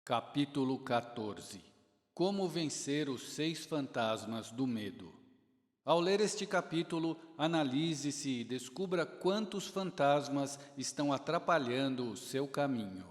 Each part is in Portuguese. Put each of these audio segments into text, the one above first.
Capítulo 14. Como vencer os 6 fantasmas do medo. Ao ler este capítulo, analise-se e descubra quantos fantasmas estão atrapalhando o seu caminho.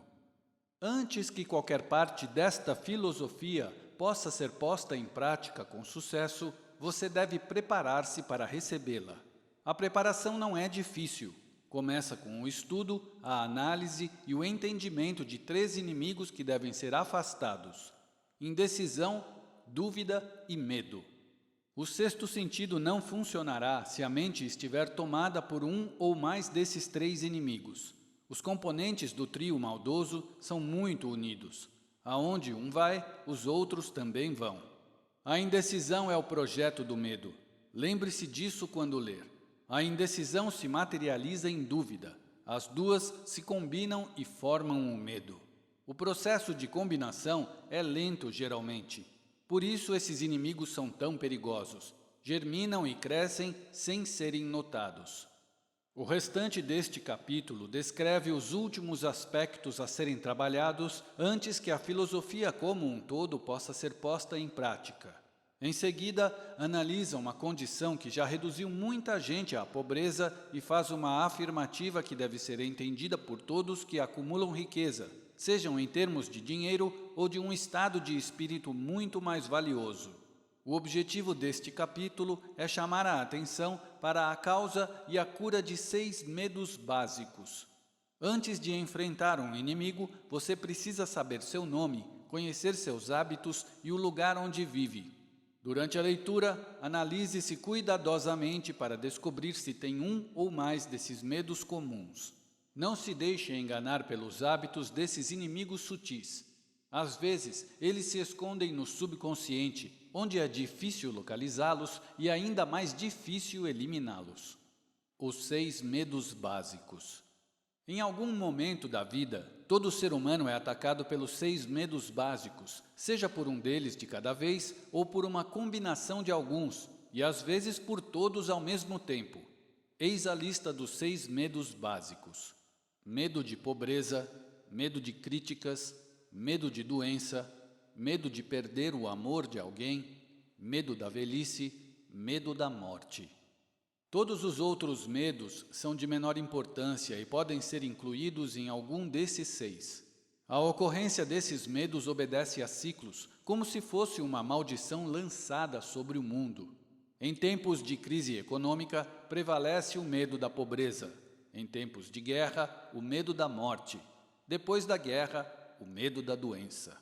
Antes que qualquer parte desta filosofia possa ser posta em prática com sucesso, você deve preparar-se para recebê-la. A preparação não é difícil. Começa com o estudo, a análise e o entendimento de 3 inimigos que devem ser afastados: indecisão, dúvida e medo. O sexto sentido não funcionará se a mente estiver tomada por um ou mais desses 3 inimigos. Os componentes do trio maldoso são muito unidos. Aonde um vai, os outros também vão. A indecisão é o projeto do medo. Lembre-se disso quando ler. A indecisão se materializa em dúvida. As duas se combinam e formam o medo. O processo de combinação é lento geralmente. Por isso esses inimigos são tão perigosos. Germinam e crescem sem serem notados. O restante deste capítulo descreve os últimos aspectos a serem trabalhados antes que a filosofia como um todo possa ser posta em prática. Em seguida, analisa uma condição que já reduziu muita gente à pobreza e faz uma afirmativa que deve ser entendida por todos que acumulam riqueza, sejam em termos de dinheiro ou de um estado de espírito muito mais valioso. O objetivo deste capítulo é chamar a atenção para a causa e a cura de 6 medos básicos. Antes de enfrentar um inimigo, você precisa saber seu nome, conhecer seus hábitos e o lugar onde vive. Durante a leitura, analise-se cuidadosamente para descobrir se tem um ou mais desses medos comuns. Não se deixe enganar pelos hábitos desses inimigos sutis. Às vezes, eles se escondem no subconsciente, onde é difícil localizá-los e ainda mais difícil eliminá-los. Os 6 medos básicos. Em algum momento da vida, todo ser humano é atacado pelos 6 medos básicos, seja por um deles de cada vez ou por uma combinação de alguns, e às vezes por todos ao mesmo tempo. Eis a lista dos 6 medos básicos: medo de pobreza, medo de críticas, medo de doença, medo de perder o amor de alguém, medo da velhice, medo da morte. Todos os outros medos são de menor importância e podem ser incluídos em algum desses 6. A ocorrência desses medos obedece a ciclos, como se fosse uma maldição lançada sobre o mundo. Em tempos de crise econômica, prevalece o medo da pobreza. Em tempos de guerra, o medo da morte. Depois da guerra, o medo da doença.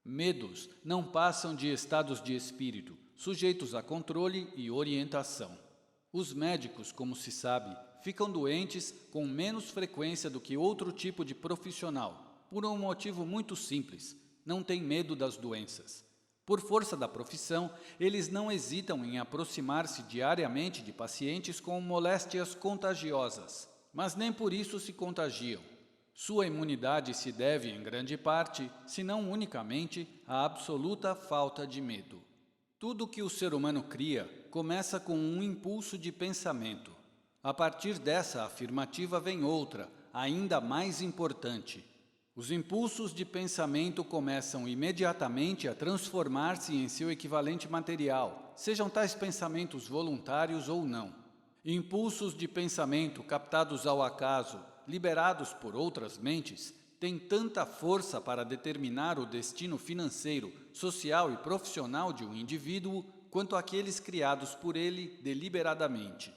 Medos não passam de estados de espírito, sujeitos a controle e orientação. Os médicos, como se sabe, ficam doentes com menos frequência do que outro tipo de profissional, por um motivo muito simples: não têm medo das doenças. Por força da profissão, eles não hesitam em aproximar-se diariamente de pacientes com moléstias contagiosas, mas nem por isso se contagiam. Sua imunidade se deve, em grande parte, se não unicamente, à absoluta falta de medo. Tudo que o ser humano cria começa com um impulso de pensamento. A partir dessa afirmativa vem outra, ainda mais importante. Os impulsos de pensamento começam imediatamente a transformar-se em seu equivalente material, sejam tais pensamentos voluntários ou não. Impulsos de pensamento captados ao acaso, liberados por outras mentes, tem tanta força para determinar o destino financeiro, social e profissional de um indivíduo quanto aqueles criados por ele deliberadamente.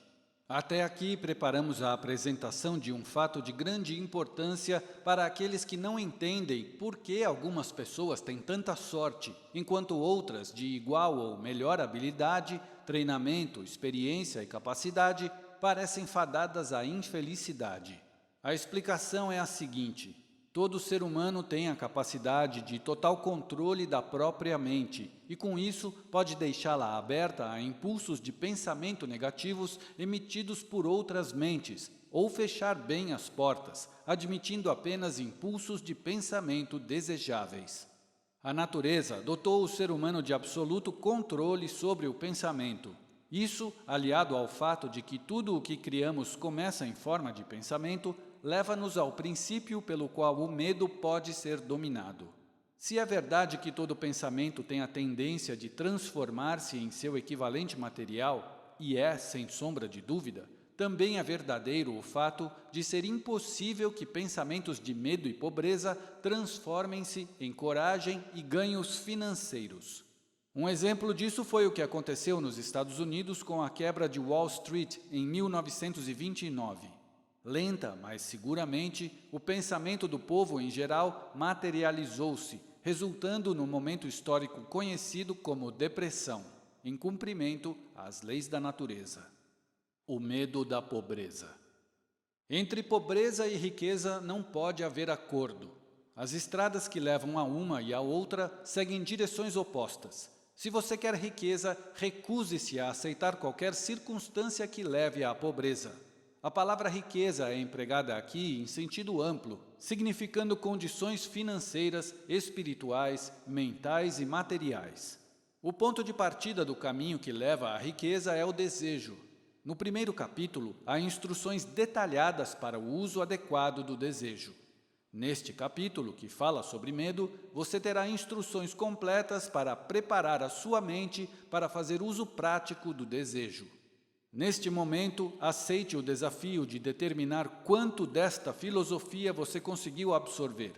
Até aqui preparamos a apresentação de um fato de grande importância para aqueles que não entendem por que algumas pessoas têm tanta sorte, enquanto outras de igual ou melhor habilidade, treinamento, experiência e capacidade parecem fadadas à infelicidade. A explicação é a seguinte: todo ser humano tem a capacidade de total controle da própria mente e, com isso, pode deixá-la aberta a impulsos de pensamento negativos emitidos por outras mentes, ou fechar bem as portas, admitindo apenas impulsos de pensamento desejáveis. A natureza dotou o ser humano de absoluto controle sobre o pensamento. Isso, aliado ao fato de que tudo o que criamos começa em forma de pensamento, leva-nos ao princípio pelo qual o medo pode ser dominado. Se é verdade que todo pensamento tem a tendência de transformar-se em seu equivalente material, e é, sem sombra de dúvida, também é verdadeiro o fato de ser impossível que pensamentos de medo e pobreza transformem-se em coragem e ganhos financeiros. Um exemplo disso foi o que aconteceu nos Estados Unidos com a quebra de Wall Street em 1929. Lenta, mas seguramente, o pensamento do povo em geral materializou-se, resultando no momento histórico conhecido como depressão, em cumprimento às leis da natureza. O medo da pobreza. Entre pobreza e riqueza não pode haver acordo. As estradas que levam a uma e a outra seguem direções opostas. Se você quer riqueza, recuse-se a aceitar qualquer circunstância que leve à pobreza. A palavra riqueza é empregada aqui em sentido amplo, significando condições financeiras, espirituais, mentais e materiais. O ponto de partida do caminho que leva à riqueza é o desejo. No primeiro capítulo, há instruções detalhadas para o uso adequado do desejo. Neste capítulo, que fala sobre medo, você terá instruções completas para preparar a sua mente para fazer uso prático do desejo. Neste momento, aceite o desafio de determinar quanto desta filosofia você conseguiu absorver.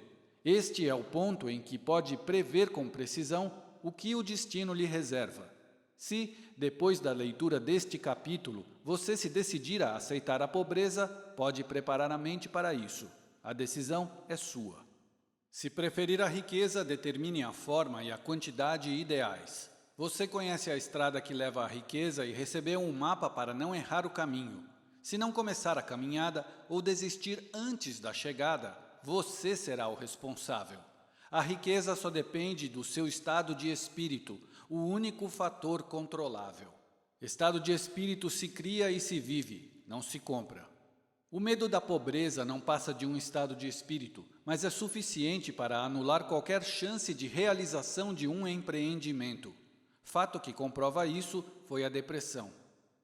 Este é o ponto em que pode prever com precisão o que o destino lhe reserva. Se, depois da leitura deste capítulo, você se decidir a aceitar a pobreza, pode preparar a mente para isso. A decisão é sua. Se preferir a riqueza, determine a forma e a quantidade ideais. Você conhece a estrada que leva à riqueza e recebeu um mapa para não errar o caminho. Se não começar a caminhada ou desistir antes da chegada, você será o responsável. A riqueza só depende do seu estado de espírito, o único fator controlável. Estado de espírito se cria e se vive, não se compra. O medo da pobreza não passa de um estado de espírito, mas é suficiente para anular qualquer chance de realização de um empreendimento. Fato que comprova isso foi a depressão.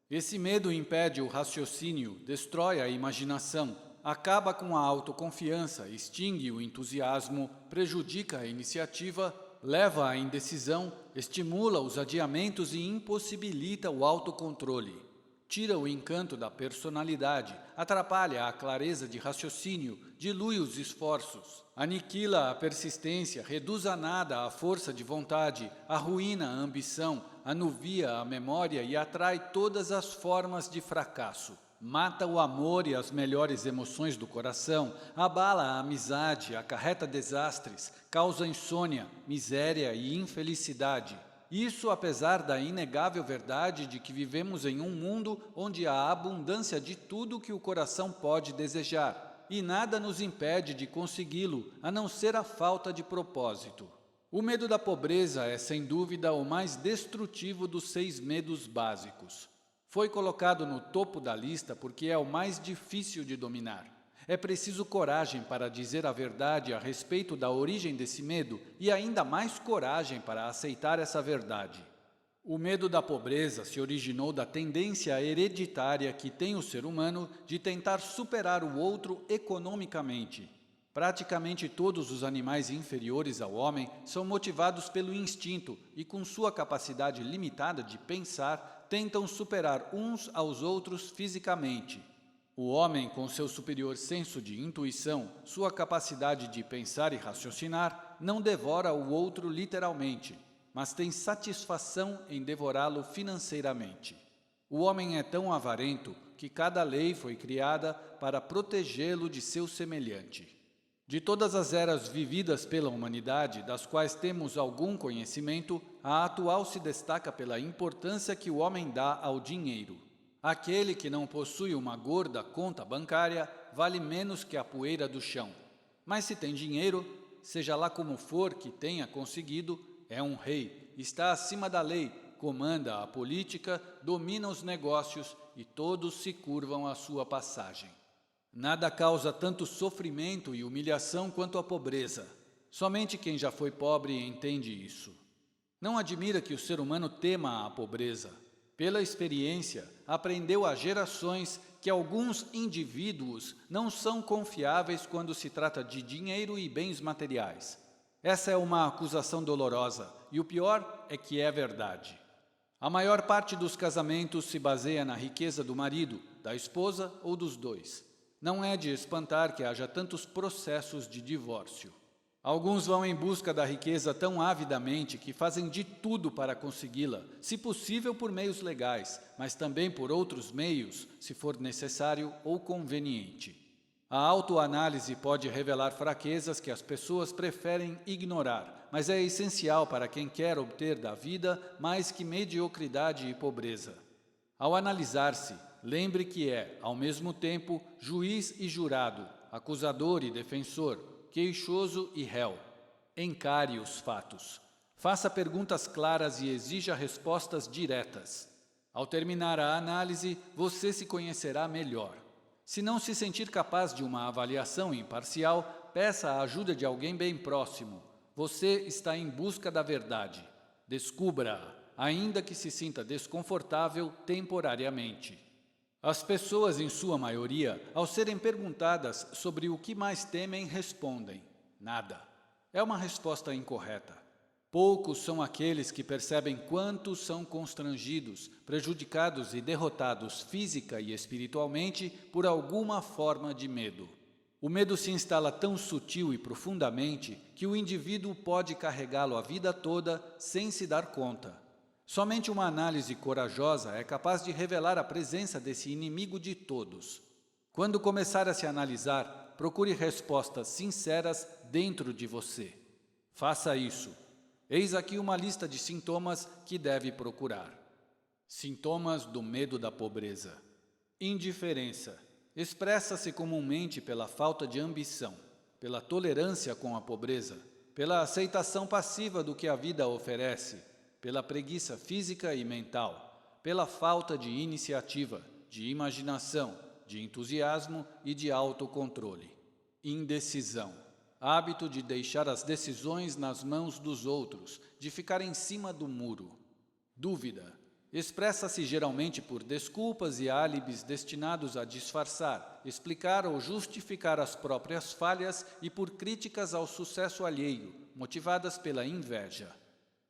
Esse medo impede o raciocínio, destrói a imaginação, acaba com a autoconfiança, extingue o entusiasmo, prejudica a iniciativa, leva à indecisão, estimula os adiamentos e impossibilita o autocontrole. Tira o encanto da personalidade, atrapalha a clareza de raciocínio, dilui os esforços, aniquila a persistência, reduz a nada a força de vontade, arruína a ambição, anuvia a memória e atrai todas as formas de fracasso. Mata o amor e as melhores emoções do coração, abala a amizade, acarreta desastres, causa insônia, miséria e infelicidade. Isso apesar da inegável verdade de que vivemos em um mundo onde há abundância de tudo que o coração pode desejar, e nada nos impede de consegui-lo, a não ser a falta de propósito. O medo da pobreza é, sem dúvida, o mais destrutivo dos 6 medos básicos. Foi colocado no topo da lista porque é o mais difícil de dominar. É preciso coragem para dizer a verdade a respeito da origem desse medo e ainda mais coragem para aceitar essa verdade. O medo da pobreza se originou da tendência hereditária que tem o ser humano de tentar superar o outro economicamente. Praticamente todos os animais inferiores ao homem são motivados pelo instinto e, com sua capacidade limitada de pensar, tentam superar uns aos outros fisicamente. O homem, com seu superior senso de intuição, sua capacidade de pensar e raciocinar, não devora o outro literalmente, mas tem satisfação em devorá-lo financeiramente. O homem é tão avarento que cada lei foi criada para protegê-lo de seu semelhante. De todas as eras vividas pela humanidade, das quais temos algum conhecimento, a atual se destaca pela importância que o homem dá ao dinheiro. Aquele que não possui uma gorda conta bancária vale menos que a poeira do chão. Mas se tem dinheiro, seja lá como for que tenha conseguido, é um rei, está acima da lei, comanda a política, domina os negócios e todos se curvam à sua passagem. Nada causa tanto sofrimento e humilhação quanto a pobreza. Somente quem já foi pobre entende isso. Não admira que o ser humano tema a pobreza. Pela experiência, aprendeu há gerações que alguns indivíduos não são confiáveis quando se trata de dinheiro e bens materiais. Essa é uma acusação dolorosa, e o pior é que é verdade. A maior parte dos casamentos se baseia na riqueza do marido, da esposa ou dos dois. Não é de espantar que haja tantos processos de divórcio. Alguns vão em busca da riqueza tão avidamente que fazem de tudo para consegui-la, se possível por meios legais, mas também por outros meios, se for necessário ou conveniente. A autoanálise pode revelar fraquezas que as pessoas preferem ignorar, mas é essencial para quem quer obter da vida mais que mediocridade e pobreza. Ao analisar-se, lembre que é, ao mesmo tempo, juiz e jurado, acusador e defensor, queixoso e réu. Encare os fatos. Faça perguntas claras e exija respostas diretas. Ao terminar a análise, você se conhecerá melhor. Se não se sentir capaz de uma avaliação imparcial, peça a ajuda de alguém bem próximo. Você está em busca da verdade. Descubra-a, ainda que se sinta desconfortável temporariamente. As pessoas, em sua maioria, ao serem perguntadas sobre o que mais temem, respondem: nada. É uma resposta incorreta. Poucos são aqueles que percebem quanto são constrangidos, prejudicados e derrotados física e espiritualmente por alguma forma de medo. O medo se instala tão sutil e profundamente que o indivíduo pode carregá-lo a vida toda sem se dar conta. Somente uma análise corajosa é capaz de revelar a presença desse inimigo de todos. Quando começar a se analisar, procure respostas sinceras dentro de você. Faça isso. Eis aqui uma lista de sintomas que deve procurar. Sintomas do medo da pobreza. Indiferença. Expressa-se comumente pela falta de ambição, pela tolerância com a pobreza, pela aceitação passiva do que a vida oferece, pela preguiça física e mental, pela falta de iniciativa, de imaginação, de entusiasmo e de autocontrole. Indecisão. Hábito de deixar as decisões nas mãos dos outros, de ficar em cima do muro. Dúvida. Expressa-se geralmente por desculpas e álibis destinados a disfarçar, explicar ou justificar as próprias falhas e por críticas ao sucesso alheio, motivadas pela inveja.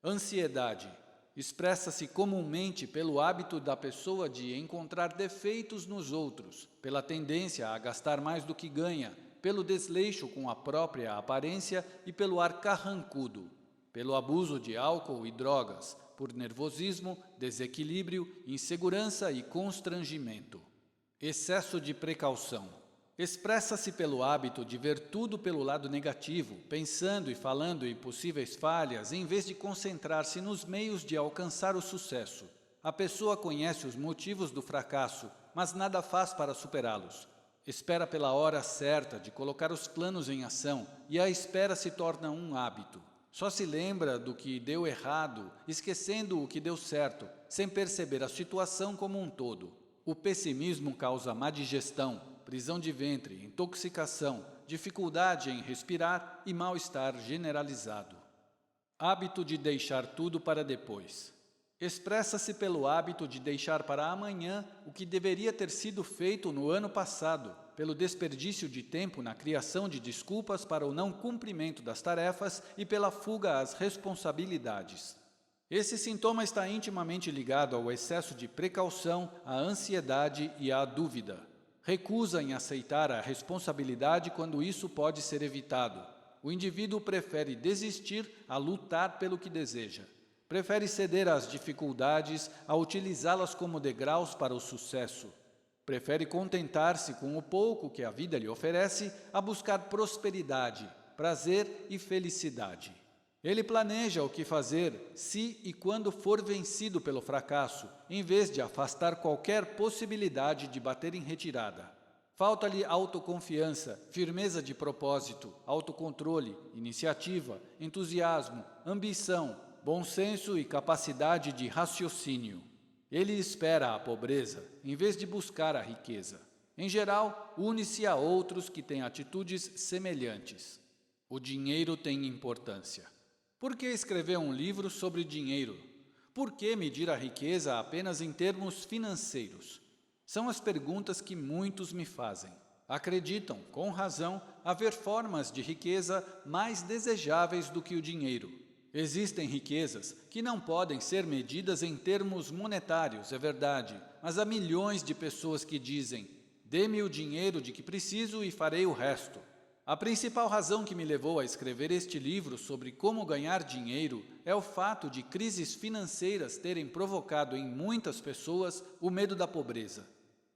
Ansiedade. Expressa-se comumente pelo hábito da pessoa de encontrar defeitos nos outros, pela tendência a gastar mais do que ganha, pelo desleixo com a própria aparência e pelo ar carrancudo, pelo abuso de álcool e drogas, por nervosismo, desequilíbrio, insegurança e constrangimento. Excesso de precaução. Expressa-se pelo hábito de ver tudo pelo lado negativo, pensando e falando em possíveis falhas, em vez de concentrar-se nos meios de alcançar o sucesso. A pessoa conhece os motivos do fracasso, mas nada faz para superá-los. Espera pela hora certa de colocar os planos em ação e a espera se torna um hábito. Só se lembra do que deu errado, esquecendo o que deu certo, sem perceber a situação como um todo. O pessimismo causa má digestão, prisão de ventre, intoxicação, dificuldade em respirar e mal-estar generalizado. Hábito de deixar tudo para depois. Expressa-se pelo hábito de deixar para amanhã o que deveria ter sido feito no ano passado, pelo desperdício de tempo na criação de desculpas para o não cumprimento das tarefas e pela fuga às responsabilidades. Esse sintoma está intimamente ligado ao excesso de precaução, à ansiedade e à dúvida. Recusa em aceitar a responsabilidade quando isso pode ser evitado. O indivíduo prefere desistir a lutar pelo que deseja. Prefere ceder às dificuldades a utilizá-las como degraus para o sucesso. Prefere contentar-se com o pouco que a vida lhe oferece a buscar prosperidade, prazer e felicidade. Ele planeja o que fazer se e quando for vencido pelo fracasso, em vez de afastar qualquer possibilidade de bater em retirada. Falta-lhe autoconfiança, firmeza de propósito, autocontrole, iniciativa, entusiasmo, ambição, bom senso e capacidade de raciocínio. Ele espera a pobreza, em vez de buscar a riqueza. Em geral, une-se a outros que têm atitudes semelhantes. O dinheiro tem importância. Por que escrever um livro sobre dinheiro? Por que medir a riqueza apenas em termos financeiros? São as perguntas que muitos me fazem. Acreditam, com razão, haver formas de riqueza mais desejáveis do que o dinheiro. Existem riquezas que não podem ser medidas em termos monetários, é verdade, mas há milhões de pessoas que dizem: dê-me o dinheiro de que preciso e farei o resto. A principal razão que me levou a escrever este livro sobre como ganhar dinheiro é o fato de crises financeiras terem provocado em muitas pessoas o medo da pobreza.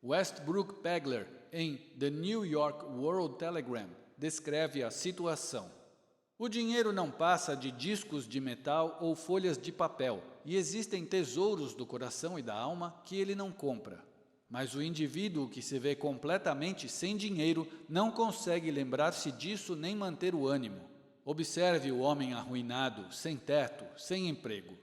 Westbrook Pegler, em The New York World Telegram, descreve a situação. O dinheiro não passa de discos de metal ou folhas de papel, e existem tesouros do coração e da alma que ele não compra. Mas o indivíduo que se vê completamente sem dinheiro não consegue lembrar-se disso nem manter o ânimo. Observe o homem arruinado, sem teto, sem emprego.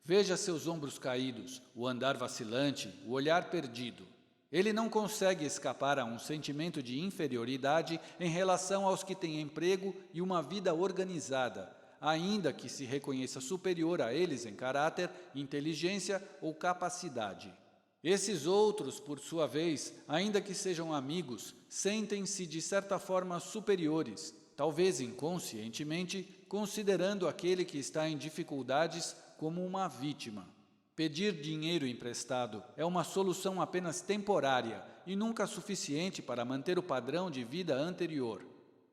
Veja seus ombros caídos, o andar vacilante, o olhar perdido. Ele não consegue escapar a um sentimento de inferioridade em relação aos que têm emprego e uma vida organizada, ainda que se reconheça superior a eles em caráter, inteligência ou capacidade. Esses outros, por sua vez, ainda que sejam amigos, sentem-se de certa forma superiores, talvez inconscientemente, considerando aquele que está em dificuldades como uma vítima. Pedir dinheiro emprestado é uma solução apenas temporária e nunca suficiente para manter o padrão de vida anterior.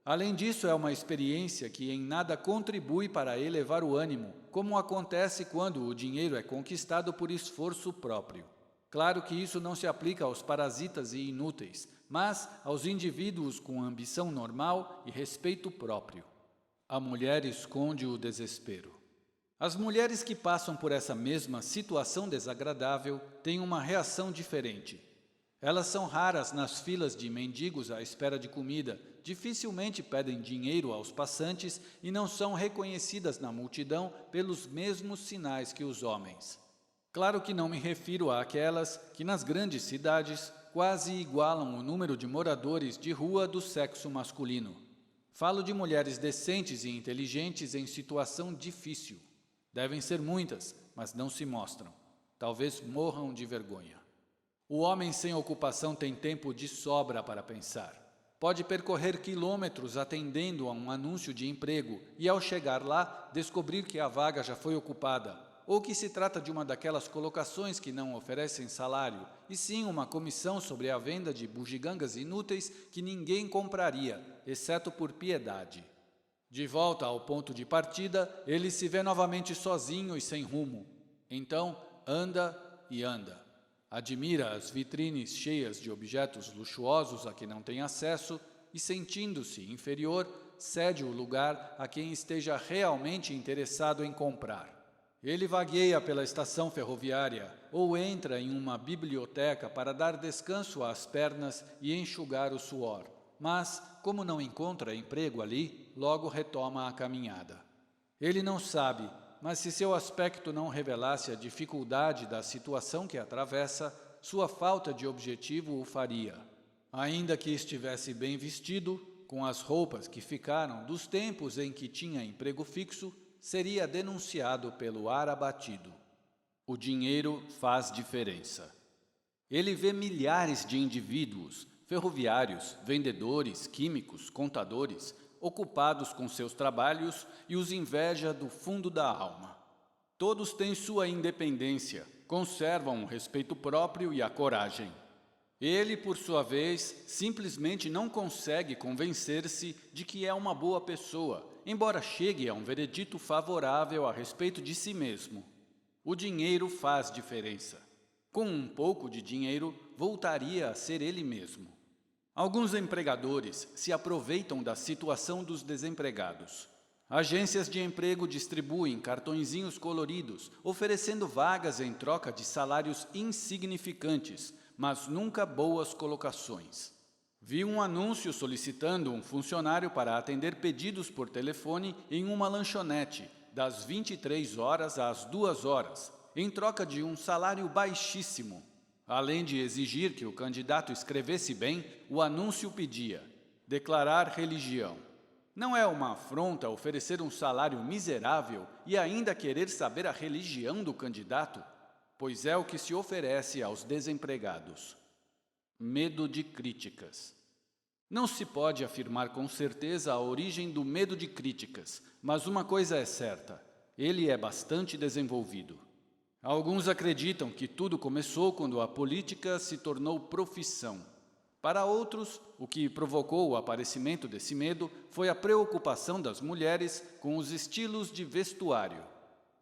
Além disso, é uma experiência que em nada contribui para elevar o ânimo, como acontece quando o dinheiro é conquistado por esforço próprio. Claro que isso não se aplica aos parasitas e inúteis, mas aos indivíduos com ambição normal e respeito próprio. A mulher esconde o desespero. As mulheres que passam por essa mesma situação desagradável têm uma reação diferente. Elas são raras nas filas de mendigos à espera de comida, dificilmente pedem dinheiro aos passantes e não são reconhecidas na multidão pelos mesmos sinais que os homens. Claro que não me refiro àquelas que nas grandes cidades quase igualam o número de moradores de rua do sexo masculino. Falo de mulheres decentes e inteligentes em situação difícil. Devem ser muitas, mas não se mostram. Talvez morram de vergonha. O homem sem ocupação tem tempo de sobra para pensar. Pode percorrer quilômetros atendendo a um anúncio de emprego e, ao chegar lá, descobrir que a vaga já foi ocupada, ou que se trata de uma daquelas colocações que não oferecem salário, e sim uma comissão sobre a venda de bugigangas inúteis que ninguém compraria, exceto por piedade. De volta ao ponto de partida, ele se vê novamente sozinho e sem rumo. Então, anda e anda. Admira as vitrines cheias de objetos luxuosos a que não tem acesso e, sentindo-se inferior, cede o lugar a quem esteja realmente interessado em comprar. Ele vagueia pela estação ferroviária ou entra em uma biblioteca para dar descanso às pernas e enxugar o suor. Mas, como não encontra emprego ali, logo retoma a caminhada. Ele não sabe, mas se seu aspecto não revelasse a dificuldade da situação que atravessa, sua falta de objetivo o faria. Ainda que estivesse bem vestido, com as roupas que ficaram dos tempos em que tinha emprego fixo, seria denunciado pelo ar abatido. O dinheiro faz diferença. Ele vê milhares de indivíduos, ferroviários, vendedores, químicos, contadores, ocupados com seus trabalhos e os inveja do fundo da alma. Todos têm sua independência, conservam o respeito próprio e a coragem. Ele, por sua vez, simplesmente não consegue convencer-se de que é uma boa pessoa, embora chegue a um veredito favorável a respeito de si mesmo. O dinheiro faz diferença. Com um pouco de dinheiro, voltaria a ser ele mesmo. Alguns empregadores se aproveitam da situação dos desempregados. Agências de emprego distribuem cartõezinhos coloridos, oferecendo vagas em troca de salários insignificantes, mas nunca boas colocações. Vi um anúncio solicitando um funcionário para atender pedidos por telefone em uma lanchonete, das 23 horas às 2 horas, em troca de um salário baixíssimo. Além de exigir que o candidato escrevesse bem, o anúncio pedia: declarar religião. Não é uma afronta oferecer um salário miserável e ainda querer saber a religião do candidato? Pois é o que se oferece aos desempregados. Medo de críticas. Não se pode afirmar com certeza a origem do medo de críticas, mas uma coisa é certa: ele é bastante desenvolvido. Alguns acreditam que tudo começou quando a política se tornou profissão. Para outros, o que provocou o aparecimento desse medo foi a preocupação das mulheres com os estilos de vestuário.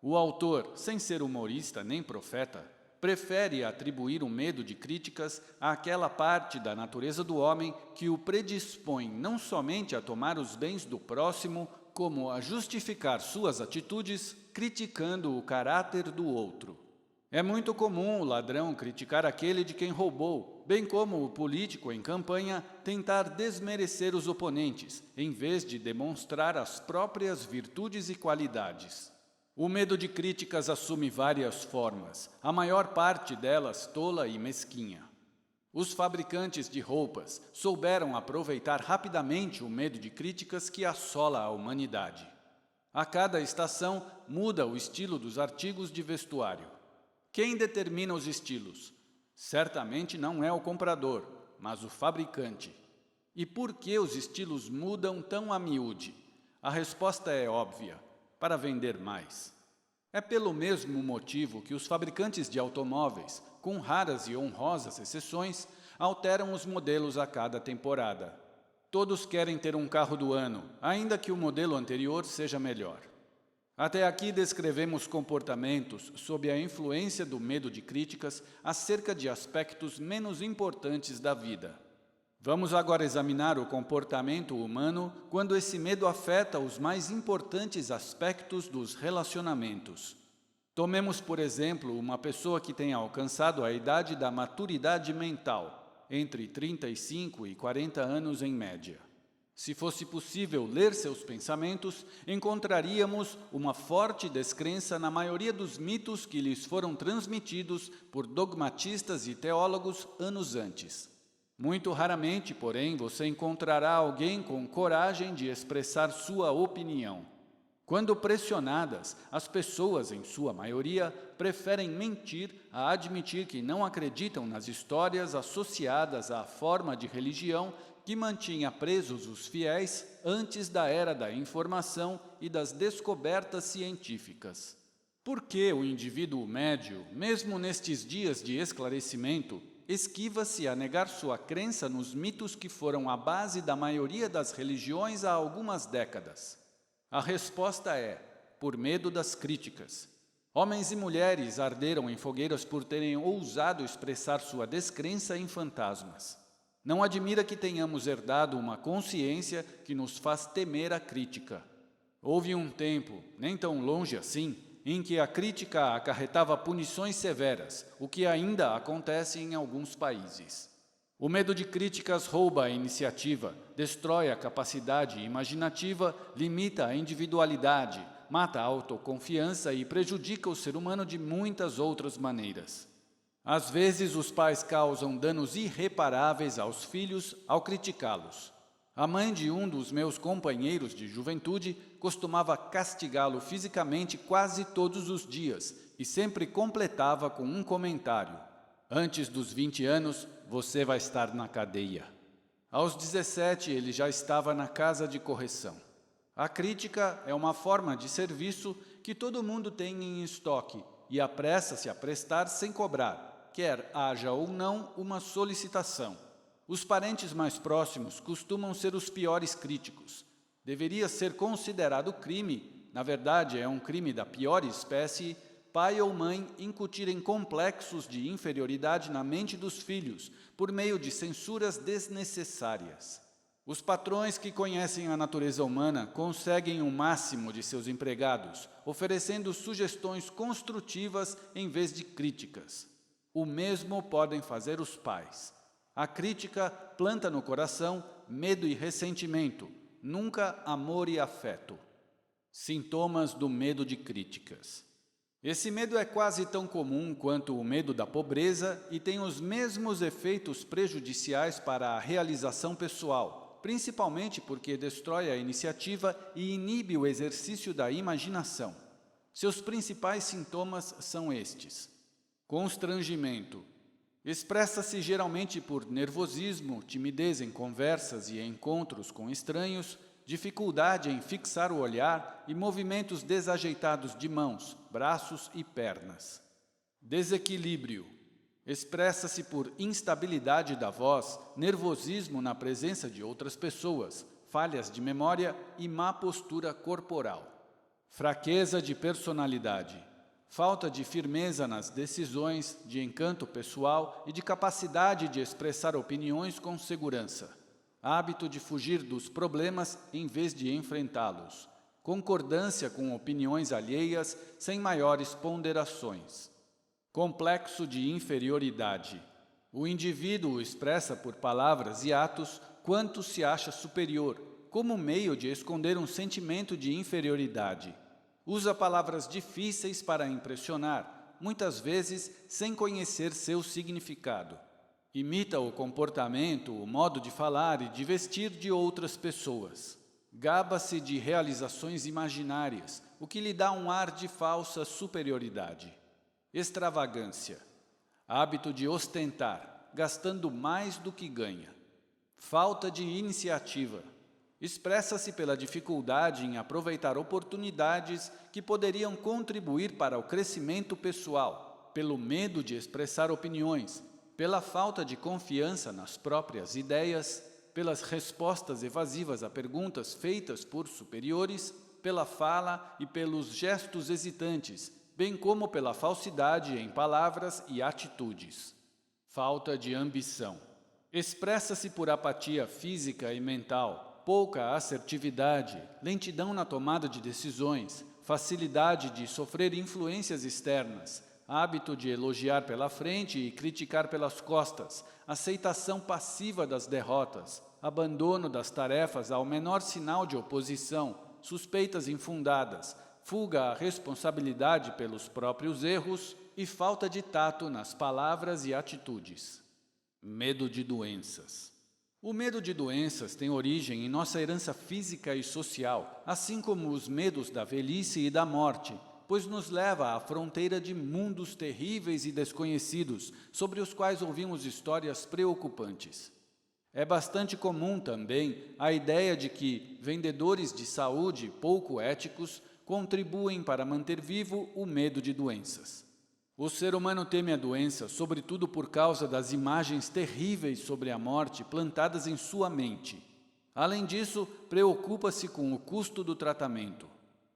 O autor, sem ser humorista nem profeta, prefere atribuir o medo de críticas àquela parte da natureza do homem que o predispõe não somente a tomar os bens do próximo, como a justificar suas atitudes criticando o caráter do outro. É muito comum o ladrão criticar aquele de quem roubou, bem como o político em campanha tentar desmerecer os oponentes, em vez de demonstrar as próprias virtudes e qualidades. O medo de críticas assume várias formas, a maior parte delas tola e mesquinha. Os fabricantes de roupas souberam aproveitar rapidamente o medo de críticas que assola a humanidade. A cada estação muda o estilo dos artigos de vestuário. Quem determina os estilos? Certamente não é o comprador, mas o fabricante. E por que os estilos mudam tão a miúde? A resposta é óbvia: para vender mais. É pelo mesmo motivo que os fabricantes de automóveis, com raras e honrosas exceções, alteram os modelos a cada temporada. Todos querem ter um carro do ano, ainda que o modelo anterior seja melhor. Até aqui descrevemos comportamentos sob a influência do medo de críticas acerca de aspectos menos importantes da vida. Vamos agora examinar o comportamento humano quando esse medo afeta os mais importantes aspectos dos relacionamentos. Tomemos, por exemplo, uma pessoa que tenha alcançado a idade da maturidade mental, entre 35 e 40 anos em média. Se fosse possível ler seus pensamentos, encontraríamos uma forte descrença na maioria dos mitos que lhes foram transmitidos por dogmatistas e teólogos anos antes. Muito raramente, porém, você encontrará alguém com coragem de expressar sua opinião. Quando pressionadas, as pessoas, em sua maioria, preferem mentir a admitir que não acreditam nas histórias associadas à forma de religião que mantinha presos os fiéis antes da era da informação e das descobertas científicas. Por que o indivíduo médio, mesmo nestes dias de esclarecimento, esquiva-se a negar sua crença nos mitos que foram a base da maioria das religiões há algumas décadas? A resposta é: por medo das críticas. Homens e mulheres arderam em fogueiras por terem ousado expressar sua descrença em fantasmas. Não admira que tenhamos herdado uma consciência que nos faz temer a crítica. Houve um tempo, nem tão longe assim, em que a crítica acarretava punições severas, o que ainda acontece em alguns países. O medo de críticas rouba a iniciativa, destrói a capacidade imaginativa, limita a individualidade, mata a autoconfiança e prejudica o ser humano de muitas outras maneiras. Às vezes, os pais causam danos irreparáveis aos filhos ao criticá-los. A mãe de um dos meus companheiros de juventude costumava castigá-lo fisicamente quase todos os dias e sempre completava com um comentário: antes dos 20 anos, você vai estar na cadeia. Aos 17, ele já estava na casa de correção. A crítica é uma forma de serviço que todo mundo tem em estoque e apressa-se a prestar sem cobrar, quer haja ou não uma solicitação. Os parentes mais próximos costumam ser os piores críticos. Deveria ser considerado crime, na verdade é um crime da pior espécie, pai ou mãe incutirem complexos de inferioridade na mente dos filhos, por meio de censuras desnecessárias. Os patrões que conhecem a natureza humana conseguem o máximo de seus empregados, oferecendo sugestões construtivas em vez de críticas. O mesmo podem fazer os pais. A crítica planta no coração medo e ressentimento, nunca amor e afeto. Sintomas do medo de críticas. Esse medo é quase tão comum quanto o medo da pobreza e tem os mesmos efeitos prejudiciais para a realização pessoal, principalmente porque destrói a iniciativa e inibe o exercício da imaginação. Seus principais sintomas são estes: constrangimento, Expressa-se geralmente por nervosismo, timidez em conversas e encontros com estranhos, dificuldade em fixar o olhar e movimentos desajeitados de mãos, braços e pernas. Desequilíbrio. Expressa-se por instabilidade da voz, nervosismo na presença de outras pessoas, falhas de memória e má postura corporal. Fraqueza de personalidade. Falta de firmeza nas decisões, de encanto pessoal e de capacidade de expressar opiniões com segurança. Hábito de fugir dos problemas em vez de enfrentá-los. Concordância com opiniões alheias sem maiores ponderações. Complexo de inferioridade. O indivíduo expressa por palavras e atos quanto se acha superior, como meio de esconder um sentimento de inferioridade. Usa palavras difíceis para impressionar, muitas vezes sem conhecer seu significado. Imita o comportamento, o modo de falar e de vestir de outras pessoas. Gaba-se de realizações imaginárias, o que lhe dá um ar de falsa superioridade. Extravagância. Hábito de ostentar, gastando mais do que ganha. Falta de iniciativa. Expressa-se pela dificuldade em aproveitar oportunidades que poderiam contribuir para o crescimento pessoal, pelo medo de expressar opiniões, pela falta de confiança nas próprias ideias, pelas respostas evasivas a perguntas feitas por superiores, pela fala e pelos gestos hesitantes, bem como pela falsidade em palavras e atitudes. Falta de ambição. Expressa-se por apatia física e mental, pouca assertividade, lentidão na tomada de decisões, facilidade de sofrer influências externas, hábito de elogiar pela frente e criticar pelas costas, aceitação passiva das derrotas, abandono das tarefas ao menor sinal de oposição, suspeitas infundadas, fuga à responsabilidade pelos próprios erros e falta de tato nas palavras e atitudes. Medo de doenças. O medo de doenças tem origem em nossa herança física e social, assim como os medos da velhice e da morte, pois nos leva à fronteira de mundos terríveis e desconhecidos, sobre os quais ouvimos histórias preocupantes. É bastante comum também a ideia de que vendedores de saúde pouco éticos contribuem para manter vivo o medo de doenças. O ser humano teme a doença, sobretudo por causa das imagens terríveis sobre a morte plantadas em sua mente. Além disso, preocupa-se com o custo do tratamento.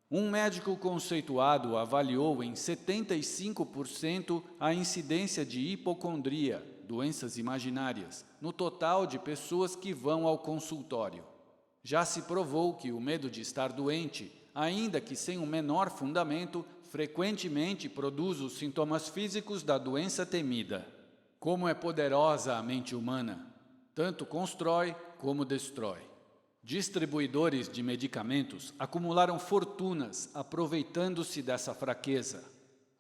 Um médico conceituado avaliou em 75% a incidência de hipocondria, doenças imaginárias, no total de pessoas que vão ao consultório. Já se provou que o medo de estar doente, ainda que sem o menor fundamento, frequentemente produz os sintomas físicos da doença temida. Como é poderosa a mente humana! Tanto constrói como destrói. Distribuidores de medicamentos acumularam fortunas aproveitando-se dessa fraqueza.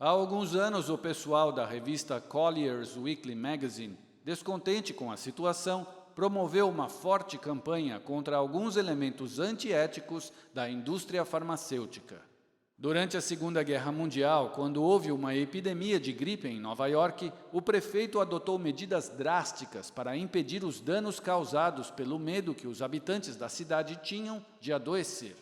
Há alguns anos, o pessoal da revista Collier's Weekly Magazine, descontente com a situação, promoveu uma forte campanha contra alguns elementos antiéticos da indústria farmacêutica. Durante a Segunda Guerra Mundial, quando houve uma epidemia de gripe em Nova York, o prefeito adotou medidas drásticas para impedir os danos causados pelo medo que os habitantes da cidade tinham de adoecer.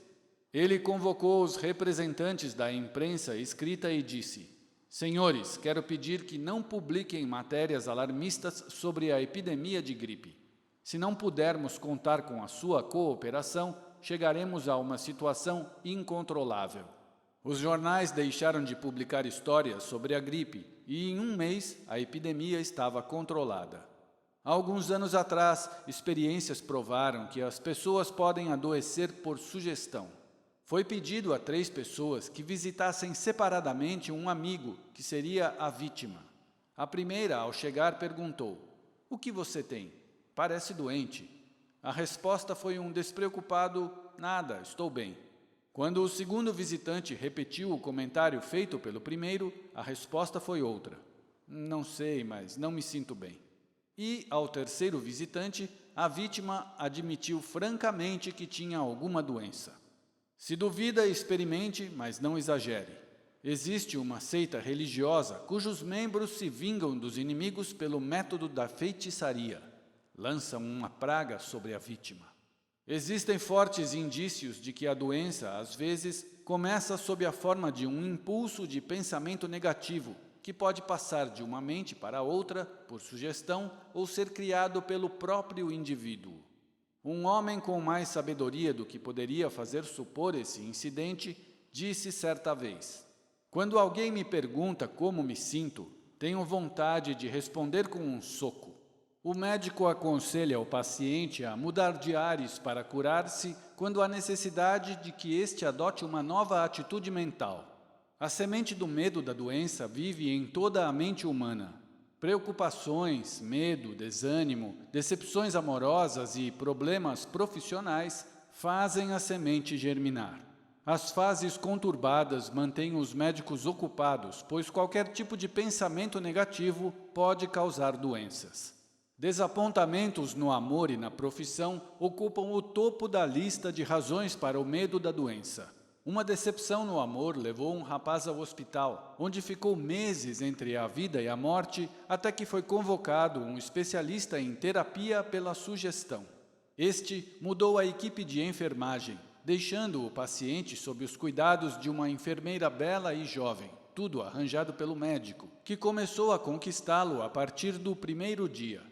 Ele convocou os representantes da imprensa escrita e disse: "Senhores, quero pedir que não publiquem matérias alarmistas sobre a epidemia de gripe. Se não pudermos contar com a sua cooperação, chegaremos a uma situação incontrolável." Os jornais deixaram de publicar histórias sobre a gripe e, em um mês, a epidemia estava controlada. Há alguns anos atrás, experiências provaram que as pessoas podem adoecer por sugestão. Foi pedido a 3 pessoas que visitassem separadamente um amigo, que seria a vítima. A primeira, ao chegar, perguntou: "O que você tem? Parece doente." A resposta foi um despreocupado: "Nada, estou bem." Quando o segundo visitante repetiu o comentário feito pelo primeiro, a resposta foi outra: "Não sei, mas não me sinto bem." E, ao terceiro visitante, a vítima admitiu francamente que tinha alguma doença. Se duvida, experimente, mas não exagere. Existe uma seita religiosa cujos membros se vingam dos inimigos pelo método da feitiçaria. Lançam uma praga sobre a vítima. Existem fortes indícios de que a doença, às vezes, começa sob a forma de um impulso de pensamento negativo, que pode passar de uma mente para outra por sugestão ou ser criado pelo próprio indivíduo. Um homem com mais sabedoria do que poderia fazer supor esse incidente, disse certa vez: "Quando alguém me pergunta como me sinto, tenho vontade de responder com um soco." O médico aconselha o paciente a mudar de ares para curar-se quando há necessidade de que este adote uma nova atitude mental. A semente do medo da doença vive em toda a mente humana. Preocupações, medo, desânimo, decepções amorosas e problemas profissionais fazem a semente germinar. As fases conturbadas mantêm os médicos ocupados, pois qualquer tipo de pensamento negativo pode causar doenças. Desapontamentos no amor e na profissão ocupam o topo da lista de razões para o medo da doença. Uma decepção no amor levou um rapaz ao hospital, onde ficou meses entre a vida e a morte, até que foi convocado um especialista em terapia pela sugestão. Este mudou a equipe de enfermagem, deixando o paciente sob os cuidados de uma enfermeira bela e jovem, tudo arranjado pelo médico, que começou a conquistá-lo a partir do primeiro dia.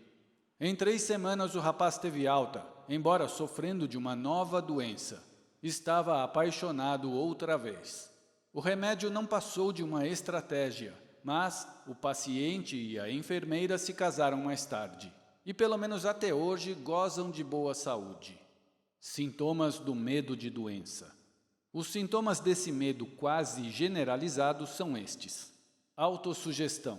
Em 3 semanas o rapaz teve alta, embora sofrendo de uma nova doença. Estava apaixonado outra vez. O remédio não passou de uma estratégia, mas o paciente e a enfermeira se casaram mais tarde. E pelo menos até hoje gozam de boa saúde. Sintomas do medo de doença. Os sintomas desse medo quase generalizado são estes: autossugestão.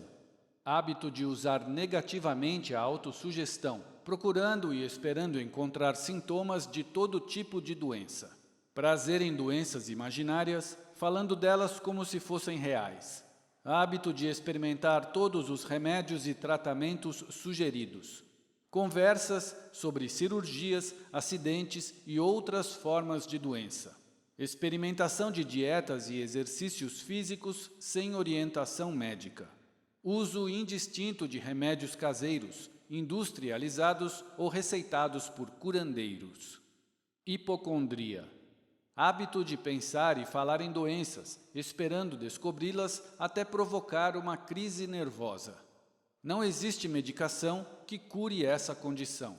Hábito de usar negativamente a autossugestão, procurando e esperando encontrar sintomas de todo tipo de doença. Prazer em doenças imaginárias, falando delas como se fossem reais. Hábito de experimentar todos os remédios e tratamentos sugeridos. Conversas sobre cirurgias, acidentes e outras formas de doença. Experimentação de dietas e exercícios físicos sem orientação médica. Uso indistinto de remédios caseiros, industrializados ou receitados por curandeiros. Hipocondria. Hábito de pensar e falar em doenças, esperando descobri-las até provocar uma crise nervosa. Não existe medicação que cure essa condição.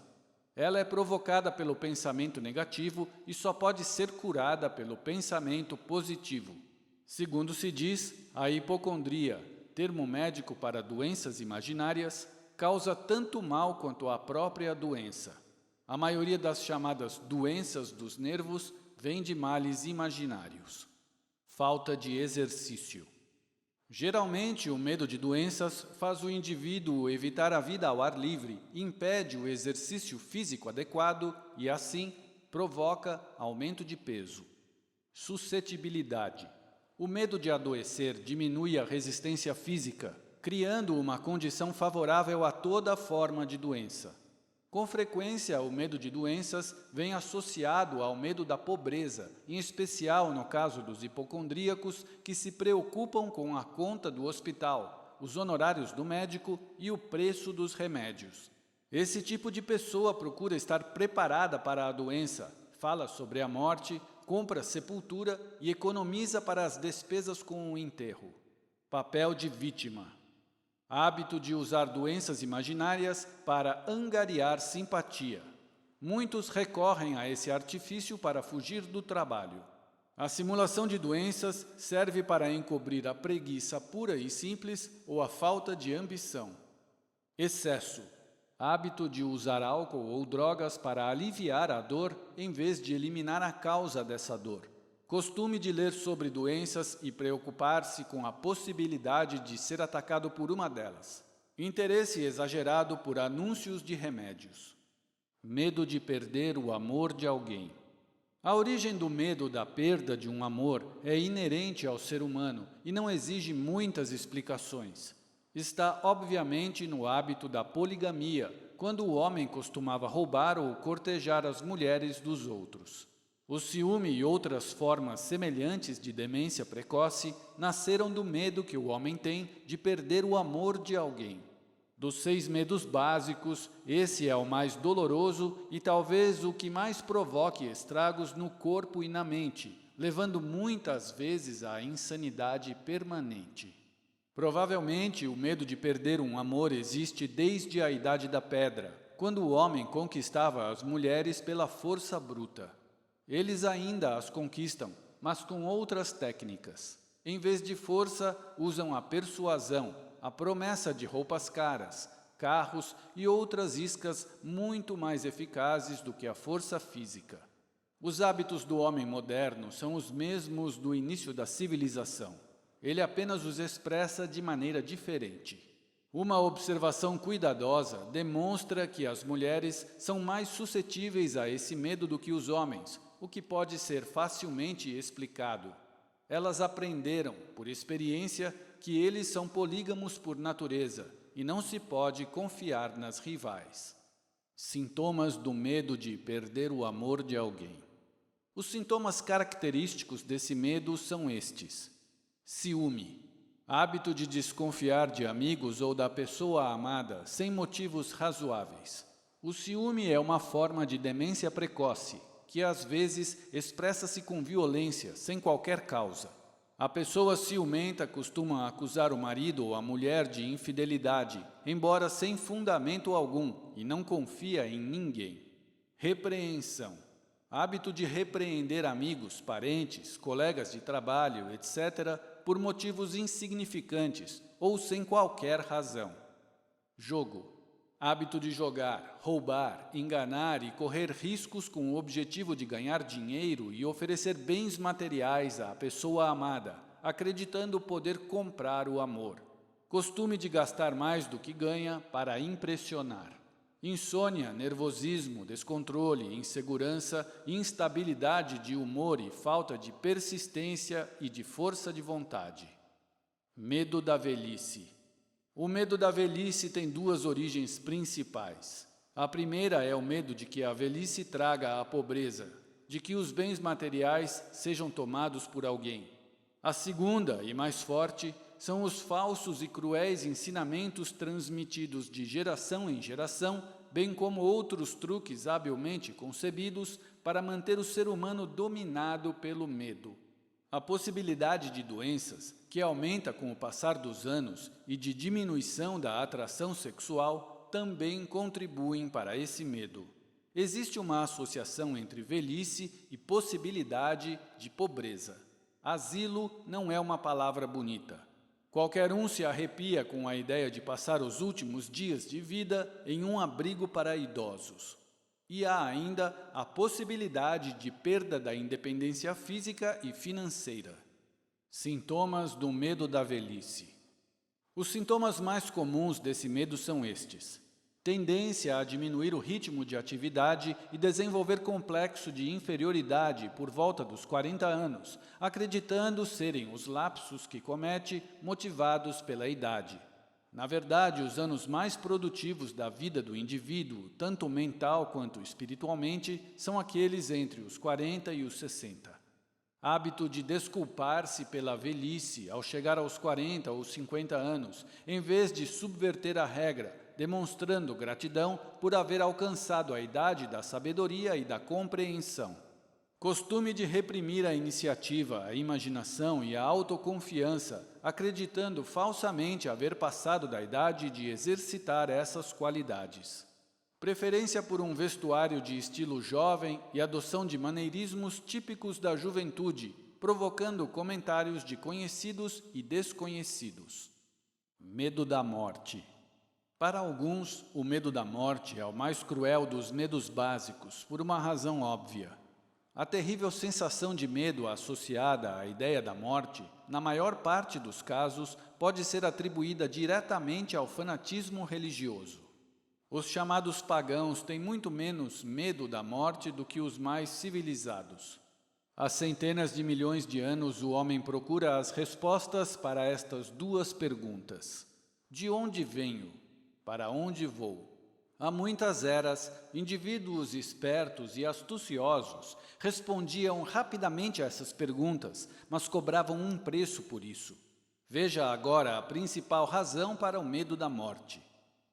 Ela é provocada pelo pensamento negativo e só pode ser curada pelo pensamento positivo. Segundo se diz, a hipocondria, termo médico para doenças imaginárias, causa tanto mal quanto a própria doença. A maioria das chamadas doenças dos nervos vem de males imaginários. Falta de exercício. Geralmente, o medo de doenças faz o indivíduo evitar a vida ao ar livre, impede o exercício físico adequado e, assim, provoca aumento de peso. Suscetibilidade. O medo de adoecer diminui a resistência física, criando uma condição favorável a toda forma de doença. Com frequência, o medo de doenças vem associado ao medo da pobreza, em especial no caso dos hipocondríacos que se preocupam com a conta do hospital, os honorários do médico e o preço dos remédios. Esse tipo de pessoa procura estar preparada para a doença, fala sobre a morte, compra sepultura e economiza para as despesas com o enterro. Papel de vítima. Hábito de usar doenças imaginárias para angariar simpatia. Muitos recorrem a esse artifício para fugir do trabalho. A simulação de doenças serve para encobrir a preguiça pura e simples ou a falta de ambição. Excesso. Hábito de usar álcool ou drogas para aliviar a dor em vez de eliminar a causa dessa dor. Costume de ler sobre doenças e preocupar-se com a possibilidade de ser atacado por uma delas. Interesse exagerado por anúncios de remédios. Medo de perder o amor de alguém. A origem do medo da perda de um amor é inerente ao ser humano e não exige muitas explicações. Está, obviamente, no hábito da poligamia, quando o homem costumava roubar ou cortejar as mulheres dos outros. O ciúme e outras formas semelhantes de demência precoce nasceram do medo que o homem tem de perder o amor de alguém. Dos 6 medos básicos, esse é o mais doloroso e talvez o que mais provoque estragos no corpo e na mente, levando muitas vezes à insanidade permanente. Provavelmente, o medo de perder um amor existe desde a Idade da Pedra, quando o homem conquistava as mulheres pela força bruta. Eles ainda as conquistam, mas com outras técnicas. Em vez de força, usam a persuasão, a promessa de roupas caras, carros e outras iscas muito mais eficazes do que a força física. Os hábitos do homem moderno são os mesmos do início da civilização. Ele apenas os expressa de maneira diferente. Uma observação cuidadosa demonstra que as mulheres são mais suscetíveis a esse medo do que os homens, o que pode ser facilmente explicado. Elas aprenderam, por experiência, que eles são polígamos por natureza e não se pode confiar nas rivais. Sintomas do medo de perder o amor de alguém. Os sintomas característicos desse medo são estes: ciúme, hábito de desconfiar de amigos ou da pessoa amada sem motivos razoáveis. O ciúme é uma forma de demência precoce, que às vezes expressa-se com violência, sem qualquer causa. A pessoa ciumenta costuma acusar o marido ou a mulher de infidelidade, embora sem fundamento algum, e não confia em ninguém. Repreensão. Hábito de repreender amigos, parentes, colegas de trabalho, etc., por motivos insignificantes ou sem qualquer razão. Jogo. Hábito de jogar, roubar, enganar e correr riscos com o objetivo de ganhar dinheiro e oferecer bens materiais à pessoa amada, acreditando poder comprar o amor. Costume de gastar mais do que ganha para impressionar. Insônia, nervosismo, descontrole, insegurança, instabilidade de humor e falta de persistência e de força de vontade. Medo da velhice. O medo da velhice tem 2 origens principais. A primeira é o medo de que a velhice traga a pobreza, de que os bens materiais sejam tomados por alguém. A segunda, e mais forte, são os falsos e cruéis ensinamentos transmitidos de geração em geração, bem como outros truques habilmente concebidos para manter o ser humano dominado pelo medo. A possibilidade de doenças, que aumenta com o passar dos anos, e de diminuição da atração sexual, também contribuem para esse medo. Existe uma associação entre velhice e possibilidade de pobreza. Asilo não é uma palavra bonita. Qualquer um se arrepia com a ideia de passar os últimos dias de vida em um abrigo para idosos. E há ainda a possibilidade de perda da independência física e financeira. Sintomas do medo da velhice. Os sintomas mais comuns desse medo são estes: tendência a diminuir o ritmo de atividade e desenvolver complexo de inferioridade por volta dos 40 anos, acreditando serem os lapsos que comete motivados pela idade. Na verdade, os anos mais produtivos da vida do indivíduo, tanto mental quanto espiritualmente, são aqueles entre os 40 e os 60. Hábito de desculpar-se pela velhice ao chegar aos 40 ou 50 anos, em vez de subverter a regra, demonstrando gratidão por haver alcançado a idade da sabedoria e da compreensão. Costume de reprimir a iniciativa, a imaginação e a autoconfiança, acreditando falsamente haver passado da idade de exercitar essas qualidades. Preferência por um vestuário de estilo jovem e adoção de maneirismos típicos da juventude, provocando comentários de conhecidos e desconhecidos. Medo da morte. Para alguns, o medo da morte é o mais cruel dos medos básicos, por uma razão óbvia. A terrível sensação de medo associada à ideia da morte, na maior parte dos casos, pode ser atribuída diretamente ao fanatismo religioso. Os chamados pagãos têm muito menos medo da morte do que os mais civilizados. Há centenas de milhões de anos, o homem procura as respostas para estas 2 perguntas: de onde venho? Para onde vou? Há muitas eras, indivíduos espertos e astuciosos respondiam rapidamente a essas perguntas, mas cobravam um preço por isso. Veja agora a principal razão para o medo da morte.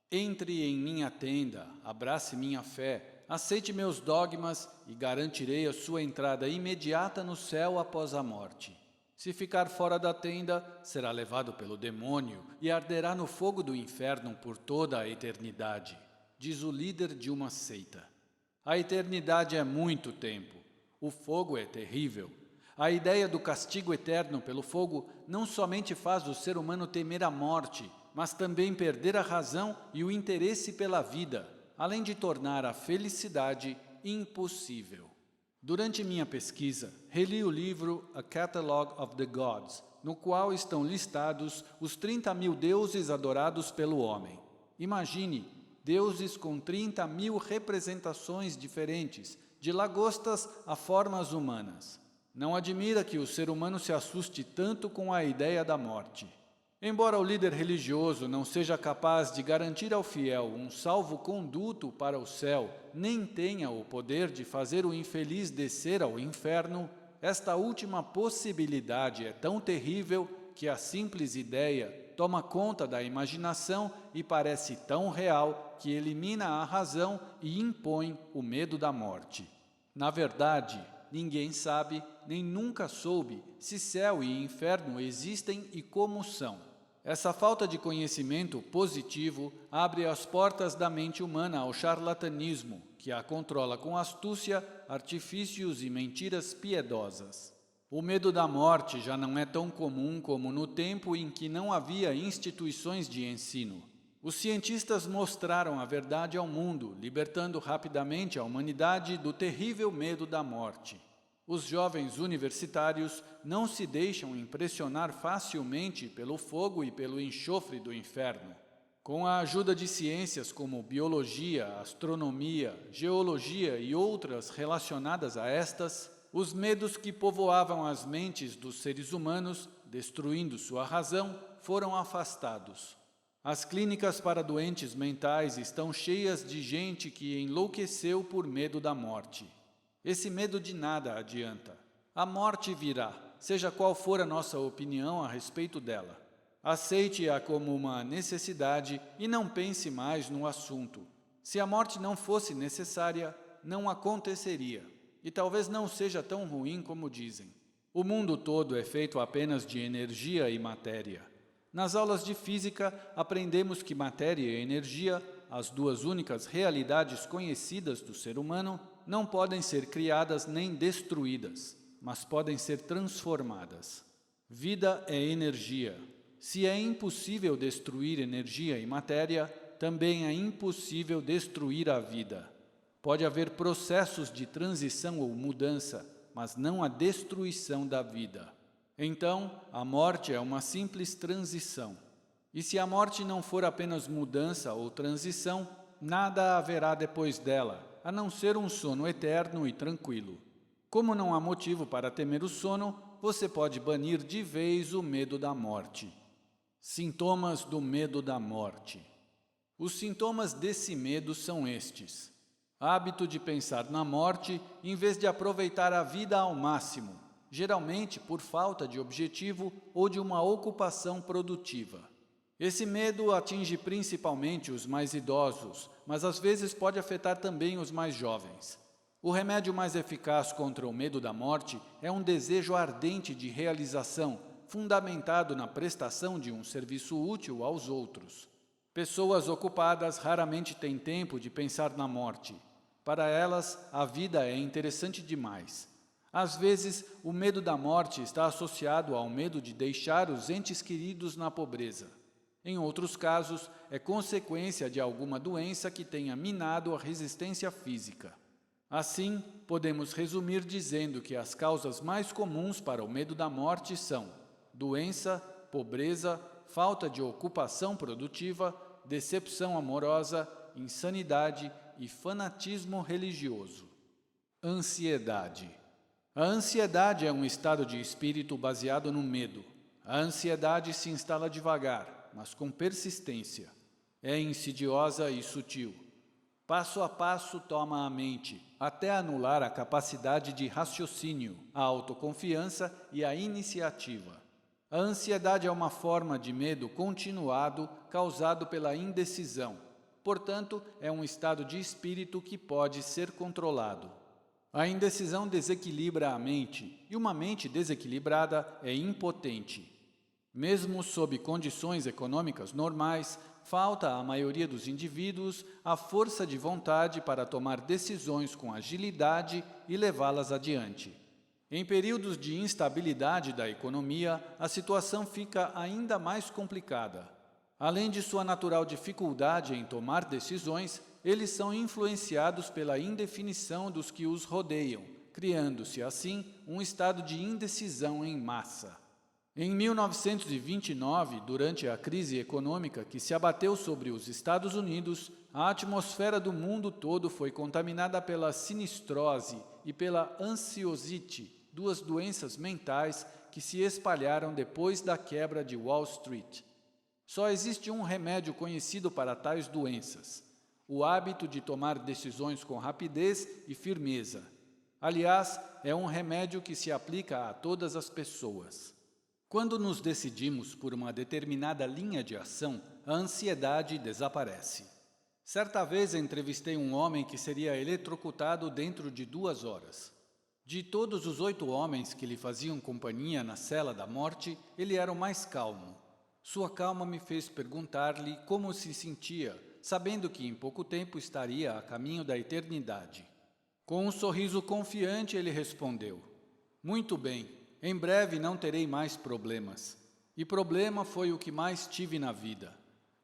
Entre em minha tenda, abrace minha fé, aceite meus dogmas e garantirei a sua entrada imediata no céu após a morte. Se ficar fora da tenda, será levado pelo demônio e arderá no fogo do inferno por toda a eternidade, diz o líder de uma seita. A eternidade é muito tempo. O fogo é terrível. A ideia do castigo eterno pelo fogo não somente faz o ser humano temer a morte, mas também perder a razão e o interesse pela vida, além de tornar a felicidade impossível. Durante minha pesquisa, reli o livro A Catalogue of the Gods, no qual estão listados os 30.000 deuses adorados pelo homem. Imagine, deuses com 30.000 representações diferentes, de lagostas a formas humanas. Não admira que o ser humano se assuste tanto com a ideia da morte. Embora o líder religioso não seja capaz de garantir ao fiel um salvo-conduto para o céu, nem tenha o poder de fazer o infeliz descer ao inferno, esta última possibilidade é tão terrível que a simples ideia toma conta da imaginação e parece tão real que elimina a razão e impõe o medo da morte. Na verdade, ninguém sabe, nem nunca soube, se céu e inferno existem e como são. Essa falta de conhecimento positivo abre as portas da mente humana ao charlatanismo, que a controla com astúcia, artifícios e mentiras piedosas. O medo da morte já não é tão comum como no tempo em que não havia instituições de ensino. Os cientistas mostraram a verdade ao mundo, libertando rapidamente a humanidade do terrível medo da morte. Os jovens universitários não se deixam impressionar facilmente pelo fogo e pelo enxofre do inferno. Com a ajuda de ciências como biologia, astronomia, geologia e outras relacionadas a estas, os medos que povoavam as mentes dos seres humanos, destruindo sua razão, foram afastados. As clínicas para doentes mentais estão cheias de gente que enlouqueceu por medo da morte. Esse medo de nada adianta. A morte virá, seja qual for a nossa opinião a respeito dela. Aceite-a como uma necessidade e não pense mais no assunto. Se a morte não fosse necessária, não aconteceria. E talvez não seja tão ruim como dizem. O mundo todo é feito apenas de energia e matéria. Nas aulas de física, aprendemos que matéria e energia, as duas únicas realidades conhecidas do ser humano, não podem ser criadas nem destruídas, mas podem ser transformadas. Vida é energia. Se é impossível destruir energia e matéria, também é impossível destruir a vida. Pode haver processos de transição ou mudança, mas não a destruição da vida. Então, a morte é uma simples transição. E se a morte não for apenas mudança ou transição, nada haverá depois dela, a não ser um sono eterno e tranquilo. Como não há motivo para temer o sono, você pode banir de vez o medo da morte. Sintomas do medo da morte. Os sintomas desse medo são estes: hábito de pensar na morte em vez de aproveitar a vida ao máximo, geralmente por falta de objetivo ou de uma ocupação produtiva. Esse medo atinge principalmente os mais idosos, mas às vezes pode afetar também os mais jovens. O remédio mais eficaz contra o medo da morte é um desejo ardente de realização, fundamentado na prestação de um serviço útil aos outros. Pessoas ocupadas raramente têm tempo de pensar na morte. Para elas, a vida é interessante demais. Às vezes, o medo da morte está associado ao medo de deixar os entes queridos na pobreza. Em outros casos, é consequência de alguma doença que tenha minado a resistência física. Assim, podemos resumir dizendo que as causas mais comuns para o medo da morte são doença, pobreza, falta de ocupação produtiva, decepção amorosa, insanidade e fanatismo religioso. Ansiedade. A ansiedade é um estado de espírito baseado no medo. A ansiedade se instala devagar, mas com persistência. É insidiosa e sutil. Passo a passo toma a mente, até anular a capacidade de raciocínio, a autoconfiança e a iniciativa. A ansiedade é uma forma de medo continuado causado pela indecisão. Portanto, é um estado de espírito que pode ser controlado. A indecisão desequilibra a mente, e uma mente desequilibrada é impotente. Mesmo sob condições econômicas normais, falta à maioria dos indivíduos a força de vontade para tomar decisões com agilidade e levá-las adiante. Em períodos de instabilidade da economia, a situação fica ainda mais complicada. Além de sua natural dificuldade em tomar decisões, eles são influenciados pela indefinição dos que os rodeiam, criando-se, assim, um estado de indecisão em massa. Em 1929, durante a crise econômica que se abateu sobre os Estados Unidos, a atmosfera do mundo todo foi contaminada pela sinistrose e pela ansiosite, duas doenças mentais que se espalharam depois da quebra de Wall Street. Só existe um remédio conhecido para tais doenças: o hábito de tomar decisões com rapidez e firmeza. Aliás, é um remédio que se aplica a todas as pessoas. Quando nos decidimos por uma determinada linha de ação, a ansiedade desaparece. Certa vez entrevistei um homem que seria eletrocutado dentro de 2 horas. De todos os 8 homens que lhe faziam companhia na cela da morte, ele era o mais calmo. Sua calma me fez perguntar-lhe como se sentia, sabendo que em pouco tempo estaria a caminho da eternidade. Com um sorriso confiante, ele respondeu: "Muito bem. Em breve não terei mais problemas. E problema foi o que mais tive na vida.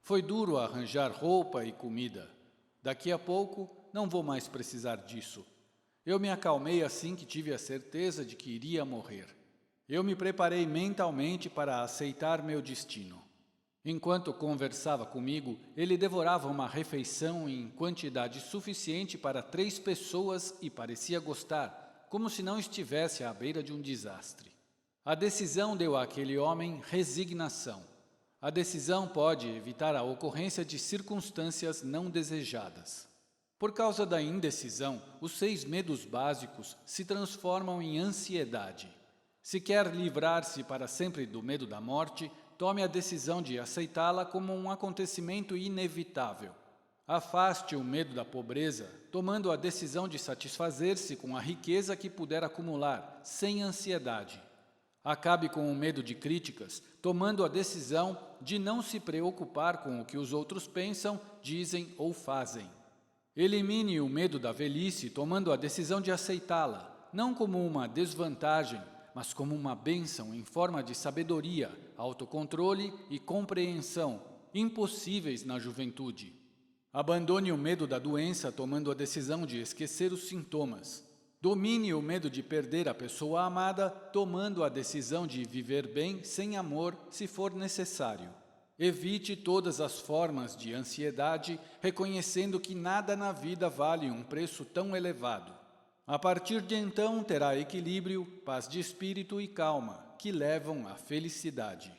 Foi duro arranjar roupa e comida. Daqui a pouco não vou mais precisar disso. Eu me acalmei assim que tive a certeza de que iria morrer. Eu me preparei mentalmente para aceitar meu destino." Enquanto conversava comigo, ele devorava uma refeição em quantidade suficiente para 3 pessoas e parecia gostar, como se não estivesse à beira de um desastre. A decisão deu àquele homem resignação. A decisão pode evitar a ocorrência de circunstâncias não desejadas. Por causa da indecisão, os 6 medos básicos se transformam em ansiedade. Se quer livrar-se para sempre do medo da morte, tome a decisão de aceitá-la como um acontecimento inevitável. Afaste o medo da pobreza, tomando a decisão de satisfazer-se com a riqueza que puder acumular, sem ansiedade. Acabe com o medo de críticas, tomando a decisão de não se preocupar com o que os outros pensam, dizem ou fazem. Elimine o medo da velhice, tomando a decisão de aceitá-la, não como uma desvantagem, mas como uma bênção em forma de sabedoria, autocontrole e compreensão, impossíveis na juventude. Abandone o medo da doença, tomando a decisão de esquecer os sintomas. Domine o medo de perder a pessoa amada, tomando a decisão de viver bem, sem amor, se for necessário. Evite todas as formas de ansiedade, reconhecendo que nada na vida vale um preço tão elevado. A partir de então, terá equilíbrio, paz de espírito e calma, que levam à felicidade.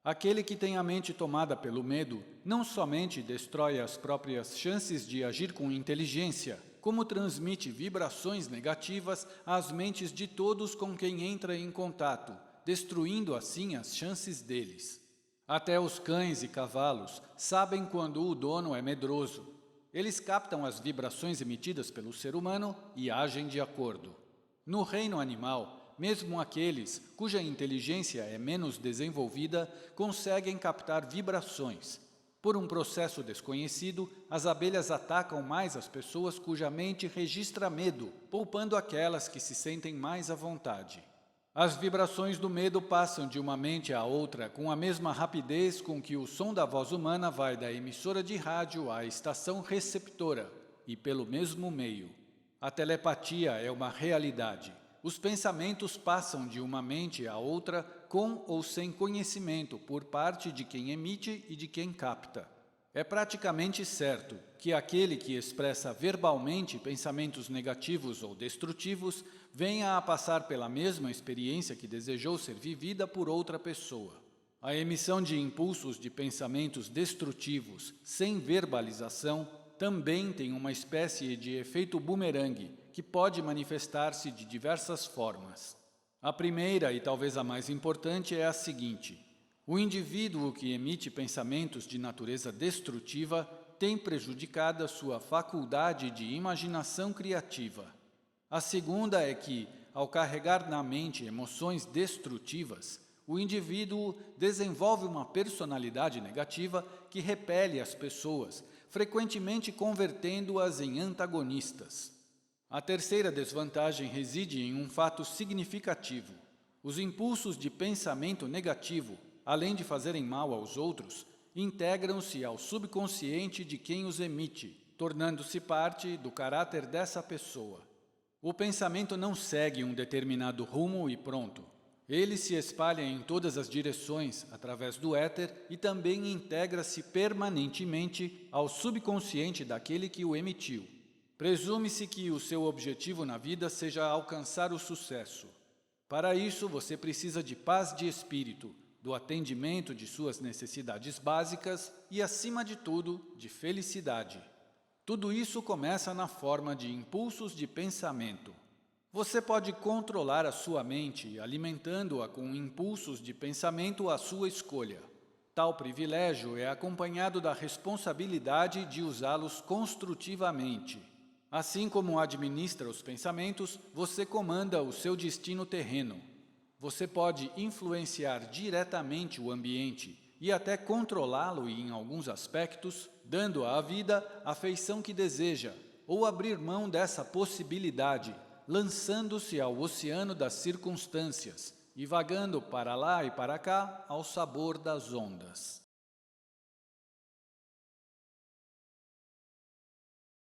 Aquele que tem a mente tomada pelo medo não somente destrói as próprias chances de agir com inteligência, como transmite vibrações negativas às mentes de todos com quem entra em contato, destruindo assim as chances deles. Até os cães e cavalos sabem quando o dono é medroso. Eles captam as vibrações emitidas pelo ser humano e agem de acordo. No reino animal, mesmo aqueles cuja inteligência é menos desenvolvida conseguem captar vibrações. Por um processo desconhecido, as abelhas atacam mais as pessoas cuja mente registra medo, poupando aquelas que se sentem mais à vontade. As vibrações do medo passam de uma mente a outra com a mesma rapidez com que o som da voz humana vai da emissora de rádio à estação receptora, e pelo mesmo meio. A telepatia é uma realidade. Os pensamentos passam de uma mente a outra com ou sem conhecimento por parte de quem emite e de quem capta. É praticamente certo que aquele que expressa verbalmente pensamentos negativos ou destrutivos venha a passar pela mesma experiência que desejou ser vivida por outra pessoa. A emissão de impulsos de pensamentos destrutivos sem verbalização também tem uma espécie de efeito bumerangue, que pode manifestar-se de diversas formas. A primeira, e talvez a mais importante, é a seguinte: o indivíduo que emite pensamentos de natureza destrutiva tem prejudicado a sua faculdade de imaginação criativa. A segunda é que, ao carregar na mente emoções destrutivas, o indivíduo desenvolve uma personalidade negativa que repele as pessoas, frequentemente convertendo-as em antagonistas. A terceira desvantagem reside em um fato significativo. Os impulsos de pensamento negativo, além de fazerem mal aos outros, integram-se ao subconsciente de quem os emite, tornando-se parte do caráter dessa pessoa. O pensamento não segue um determinado rumo e pronto. Ele se espalha em todas as direções através do éter e também integra-se permanentemente ao subconsciente daquele que o emitiu. Presume-se que o seu objetivo na vida seja alcançar o sucesso. Para isso, você precisa de paz de espírito, do atendimento de suas necessidades básicas e, acima de tudo, de felicidade. Tudo isso começa na forma de impulsos de pensamento. Você pode controlar a sua mente, alimentando-a com impulsos de pensamento à sua escolha. Tal privilégio é acompanhado da responsabilidade de usá-los construtivamente. Assim como administra os pensamentos, você comanda o seu destino terreno. Você pode influenciar diretamente o ambiente e até controlá-lo em alguns aspectos, dando à vida a feição que deseja, ou abrir mão dessa possibilidade, lançando-se ao oceano das circunstâncias e vagando para lá e para cá ao sabor das ondas.